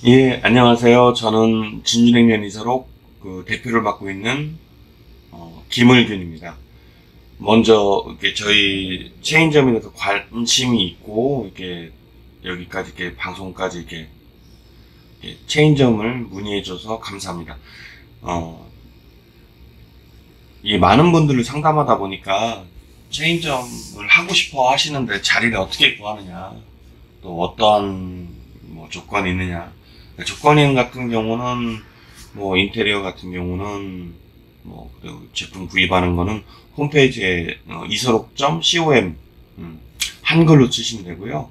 예, 안녕하세요. 저는 진주냉면 이사록 대표를 맡고 있는 김을균입니다. 먼저 이렇게 저희 체인점에 대해서 관심이 있고 이렇게 여기까지 이렇게 방송까지 이렇게 체인점을 문의해줘서 감사합니다. 이 많은 분들을 상담하다 보니까 체인점을 하고 싶어 하시는데 자리를 어떻게 구하느냐, 또 어떤 조건이 있느냐. 조건인 같은 경우는 인테리어 같은 경우는 그리고 제품 구입하는 거는 홈페이지에 이서록.com 한글로 치시면 되고요.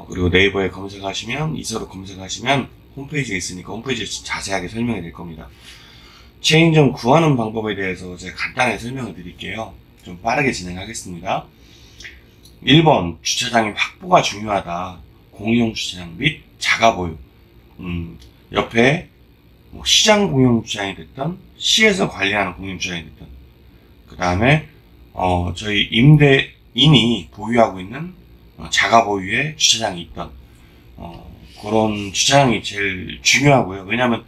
그리고 네이버에 검색하시면 이서록 검색하시면 홈페이지에 있으니까 홈페이지에서 자세하게 설명해 드릴 겁니다. 체인점 구하는 방법에 대해서 제가 간단하게 설명을 드릴게요. 좀 빠르게 진행하겠습니다. 1번, 주차장의 확보가 중요하다. 공용 주차장 및 자가 보유. 옆에 시장 공용 주차장이 됐던, 시에서 관리하는 공용 주차장이 됐던, 그 다음에 저희 임대인이 보유하고 있는 자가 보유의 주차장이 있던 그런 주차장이 제일 중요하고요. 왜냐하면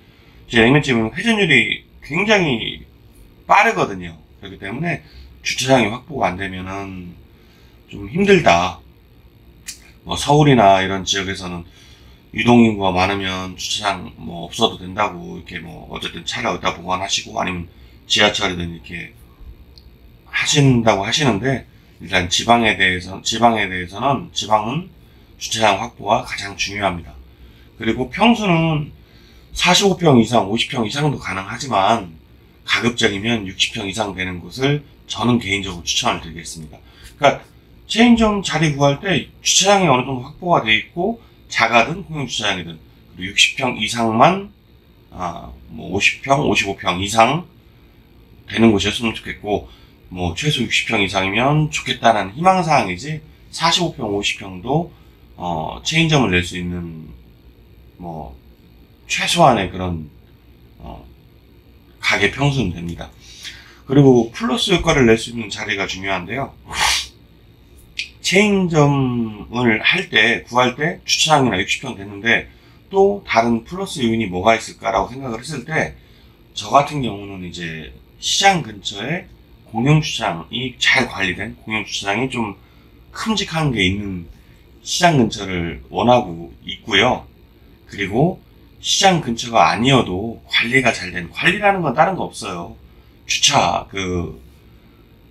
제 냉면집은 회전율이 굉장히 빠르거든요. 그렇기 때문에 주차장이 확보가 안 되면은 좀 힘들다. 서울이나 이런 지역에서는 유동인구가 많으면 주차장 없어도 된다고 이렇게 어쨌든 차를 어디다 보관하시고 아니면 지하철이든 이렇게 하신다고 하시는데, 일단 지방에 대해서는 지방은 주차장 확보가 가장 중요합니다. 그리고 평수는 45평 이상, 50평 이상도 가능하지만 가급적이면 60평 이상 되는 곳을 저는 개인적으로 추천을 드리겠습니다. 그러니까 체인점 자리 구할 때 주차장이 어느 정도 확보가 되어 있고 자가든 공용 주차장이든 그리고 60평 이상만 50평, 55평 이상 되는 곳이었으면 좋겠고 최소 60평 이상이면 좋겠다는 희망사항이지 45평, 50평도 체인점을 낼 수 있는 최소한의 그런 가게 평수는 됩니다. 그리고 플러스 효과를 낼 수 있는 자리가 중요한데요. 체인점을 구할 때 주차장이나 60평 됐는데 또 다른 플러스 요인이 뭐가 있을까라고 생각을 했을 때, 저 같은 경우는 이제 시장 근처에 공영주차장이 잘 관리된 공영주차장이 좀 큼직한 게 있는 시장 근처를 원하고 있고요. 그리고 시장 근처가 아니어도 관리가 잘 된, 관리라는 건 다른 거 없어요. 주차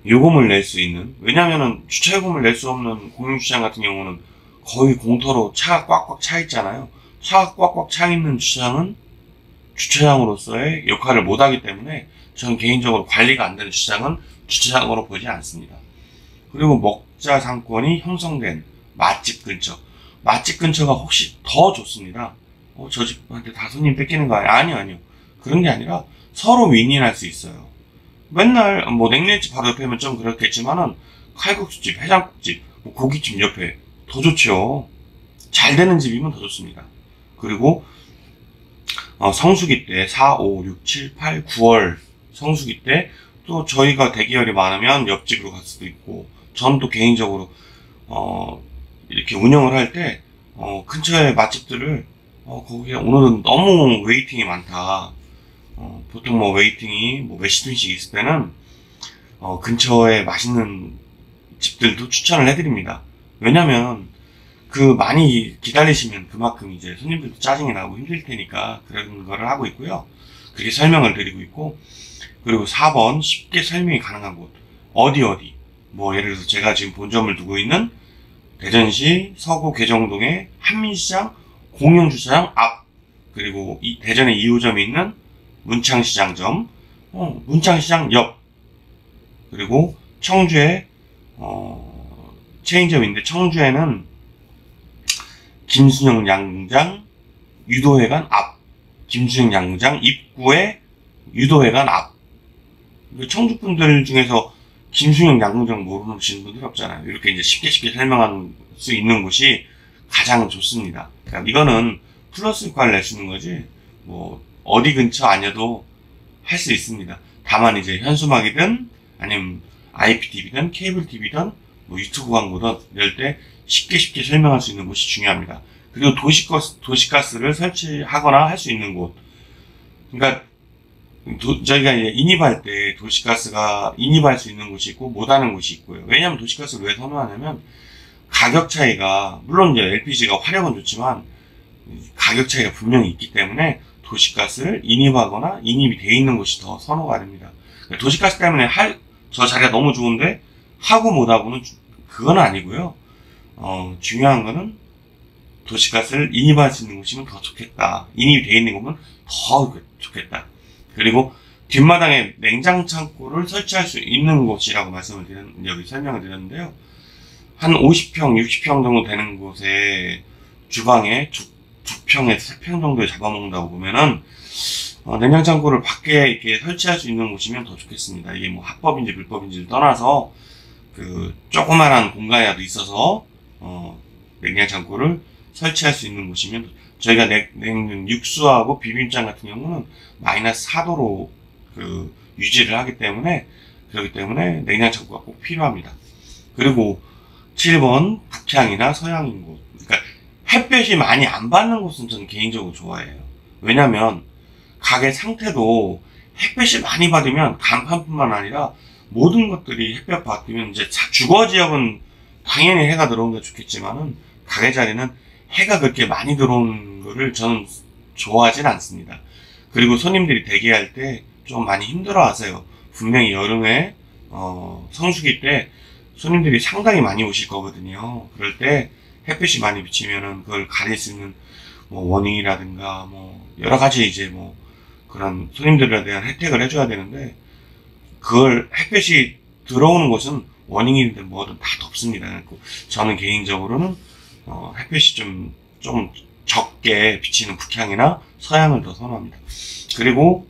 요금을 낼 수 있는, 왜냐면은 주차 요금을 낼 수 없는 공용주차장 같은 경우는 거의 공터로 차가 꽉꽉 차 있잖아요. 차가 꽉꽉 차 있는 주차장은 주차장으로서의 역할을 못하기 때문에 저는 개인적으로 관리가 안 되는 주차장은 주차장으로 보지 않습니다. 그리고 먹자 상권이 형성된 맛집 근처가 혹시 더 좋습니다. 저 집한테 다 손님 뺏기는 거 아니에요. 그런 게 아니라 서로 윈윈할 수 있어요. 맨날 냉면집 바로 옆에면 좀 그렇겠지만은 칼국수집, 해장국집, 고깃집 옆에 더 좋죠. 잘 되는 집이면 더 좋습니다. 그리고 성수기 때 4, 5, 6, 7, 8, 9월 성수기 때 또 저희가 대기열이 많으면 옆집으로 갈 수도 있고, 전 또 개인적으로 이렇게 운영을 할 때 근처에 맛집들을 거기에 오늘은 너무 웨이팅이 많다. 보통 웨이팅이 몇 시든씩 있을 때는 근처에 맛있는 집들도 추천을 해드립니다. 왜냐면 많이 기다리시면 그만큼 이제 손님들도 짜증이 나고 힘들 테니까 그런 거를 하고 있고요. 그렇게 설명을 드리고 있고, 그리고 4번 쉽게 설명이 가능한 곳 어디 예를 들어서 제가 지금 본점을 두고 있는 대전시 서구 개정동의 한민시장 공영주차장 앞, 그리고 대전에 2호점이 있는 문창시장점, 문창시장 옆, 그리고 청주에 체인점인데 청주에는 김순영 양장 유도회관 앞, 김순영 양장 입구에 유도회관 앞. 청주 분들 중에서 김순영 양장 모르시는 분들이 없잖아요. 이렇게 이제 쉽게 설명할 수 있는 곳이 가장 좋습니다. 그러니까 이거는 플러스 효과를 낼 수 있는 거지 어디 근처 아니어도 할 수 있습니다. 다만 이제 현수막이든 아니면 IPTV든 케이블 TV든 유튜브 광고든 이럴 때 쉽게 설명할 수 있는 곳이 중요합니다. 그리고 도시가스를 설치하거나 할 수 있는 곳. 그러니까 저희가 이제 인입할 때 도시가스가 인입할 수 있는 곳이 있고 못하는 곳이 있고요. 왜냐하면 도시가스를 왜 선호하냐면 가격 차이가, 물론 이제 LPG가 화력은 좋지만 가격 차이가 분명히 있기 때문에 도시가스를 인입하거나 인입이 돼 있는 곳이 더 선호가 됩니다. 도시가스 때문에 저 자리가 너무 좋은데 하고 못하고는 그건 아니고요. 중요한 거는 도시가스를 인입할 수 있는 곳이면 더 좋겠다. 인입이 돼 있는 곳은 더 좋겠다. 그리고 뒷마당에 냉장 창고를 설치할 수 있는 곳이라고 여기 설명을 드렸는데요. 한 50평, 60평 정도 되는 곳에 주방에 2평에서 3평 정도에 잡아먹는다고 보면은, 냉장 창고를 밖에 이렇게 설치할 수 있는 곳이면 더 좋겠습니다. 이게 뭐 합법인지 불법인지를 떠나서, 조그만한 공간이라도 있어서, 냉장 창고를 설치할 수 있는 곳이면, 저희가 육수하고 비빔장 같은 경우는 마이너스 4도로 유지를 하기 때문에, 그렇기 때문에 냉장 창고가 꼭 필요합니다. 그리고 7번 북향이나 서양인 곳. 그러니까 햇볕이 많이 안 받는 곳은 저는 개인적으로 좋아해요. 왜냐면 가게 상태도 햇볕이 많이 받으면 간판뿐만 아니라 모든 것들이 햇볕 받으면 이제 주거 지역은 당연히 해가 들어오는 게 좋겠지만은 가게 자리는 해가 그렇게 많이 들어오는 거를 저는 좋아하진 않습니다. 그리고 손님들이 대기할 때 좀 많이 힘들어 하세요. 분명히 여름에 성수기 때 손님들이 상당히 많이 오실 거거든요. 그럴 때 햇빛이 많이 비치면은 그걸 가릴 수 있는 뭐 워닝이라든가 뭐 여러 가지 이제 뭐 그런 손님들에 대한 혜택을 해줘야 되는데, 그걸 햇빛이 들어오는 곳은 워닝이든 뭐든 다 덥습니다. 저는 개인적으로는 햇빛이 좀 적게 비치는 북향이나 서양을 더 선호합니다. 그리고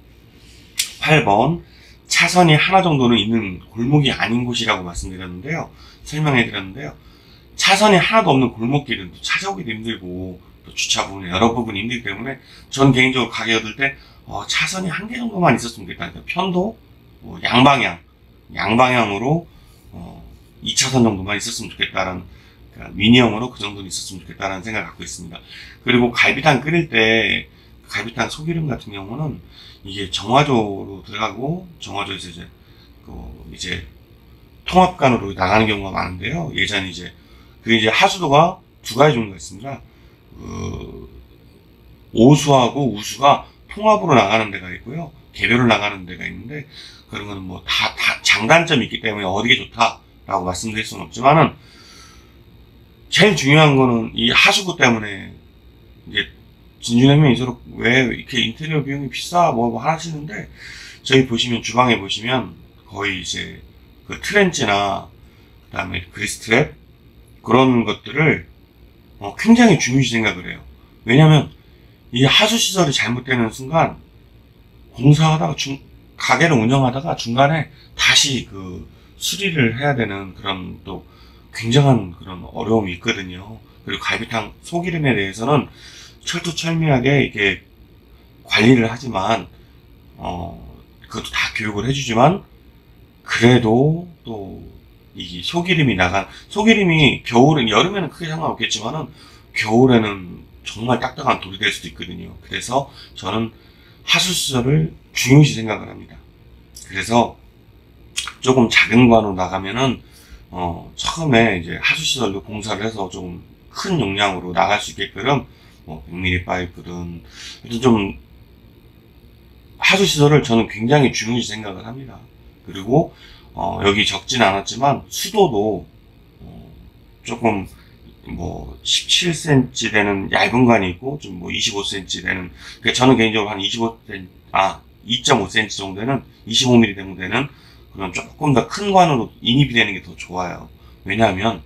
8번 차선이 하나 정도는 있는 골목이 아닌 곳이라고 설명해 드렸는데요. 차선이 하나도 없는 골목길은 또 찾아오기도 힘들고 또 주차 부분에 여러 부분이 힘들기 때문에 전 개인적으로 가게 얻을 때 차선이 한 개 정도만 있었으면 좋겠다. 그러니까 편도 양방향으로 2차선 정도만 있었으면 좋겠다라는, 그러니까 미니형으로 그 정도는 있었으면 좋겠다라는 생각을 갖고 있습니다. 그리고 갈비탕 끓일 때 갈비탕 소기름 같은 경우는 이게 정화조로 들어가고 정화조에서 이제 통합관으로 나가는 경우가 많은데요. 예전에 이제 하수도가 두 가지 종류가 있습니다. 오수하고 우수가 통합으로 나가는 데가 있고요. 개별로 나가는 데가 있는데, 그런 거는 뭐 다 장단점이 있기 때문에 어디게 좋다라고 말씀드릴 수는 없지만은, 제일 중요한 거는 이 하수구 때문에 이제 진주냉면이 서로 왜 이렇게 인테리어 비용이 비싸 뭐 하시는데, 저희 주방에 보시면 거의 이제 그 트렌치나 그다음에 그리스트랩 그런 것들을 굉장히 중요시 생각을 해요. 왜냐면 이 하수 시설이 잘못되는 순간 공사하다가 가게를 운영하다가 중간에 다시 수리를 해야 되는 그런 또 굉장한 그런 어려움이 있거든요. 그리고 갈비탕 소기름에 대해서는 철두철미하게 이게 관리를 하지만 그것도 다 교육을 해주지만, 그래도 또 이 소기름이 여름에는 크게 상관없겠지만은 겨울에는 정말 딱딱한 돌이 될 수도 있거든요. 그래서 저는 하수시설을 중요시 생각을 합니다. 그래서 조금 작은 관으로 나가면은 처음에 이제 하수시설도 공사를 해서 조금 큰 용량으로 나갈 수 있게끔 뭐 100mm 파이프든 좀 하수시설을 저는 굉장히 중요시 생각을 합니다. 그리고 여기 적진 않았지만 수도도 조금 뭐 17cm 되는 얇은 관이 있고 좀 뭐 25cm 되는, 그러니까 저는 개인적으로 한 2.5cm 정도 되는 25mm 정도 되는 그런 조금 더 큰 관으로 인입이 되는 게 더 좋아요. 왜냐하면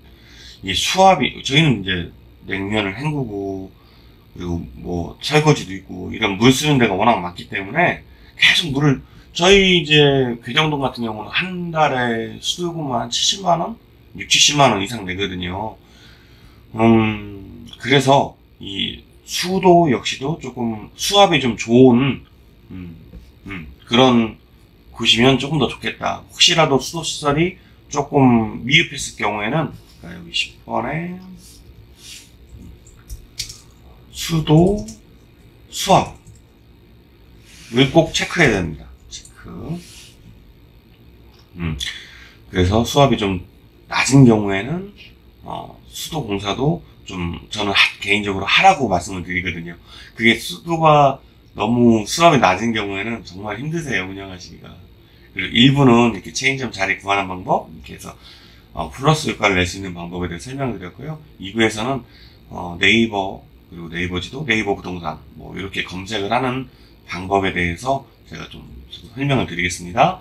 이 수압이, 저희는 이제 냉면을 헹구고 그리고 뭐 설거지도 있고 이런 물 쓰는 데가 워낙 많기 때문에 계속 저희 이제 괴정동 같은 경우는 한 달에 수도요금만 한 70만원? 60~70만원 이상 내거든요. 그래서 이 수도 역시도 조금 수압이 좀 좋은 그런 곳이면 조금 더 좋겠다. 혹시라도 수도 시설이 조금 미흡했을 경우에는, 여기 10번에 수도, 수압을 꼭 체크해야 됩니다. 체크. 그래서 수압이 좀 낮은 경우에는 수도 공사도 좀 저는 개인적으로 하라고 말씀을 드리거든요. 그게 너무 수압이 낮은 경우에는 정말 힘드세요, 운영하시기가. 그리고 일부는 이렇게 체인점 자리 구하는 방법, 이렇게 해서 플러스 효과를 낼 수 있는 방법에 대해 설명을 드렸고요. 2부에서는 네이버, 그리고 네이버 지도, 네이버 부동산, 뭐 이렇게 검색을 하는 방법에 대해서 제가 좀 설명을 드리겠습니다.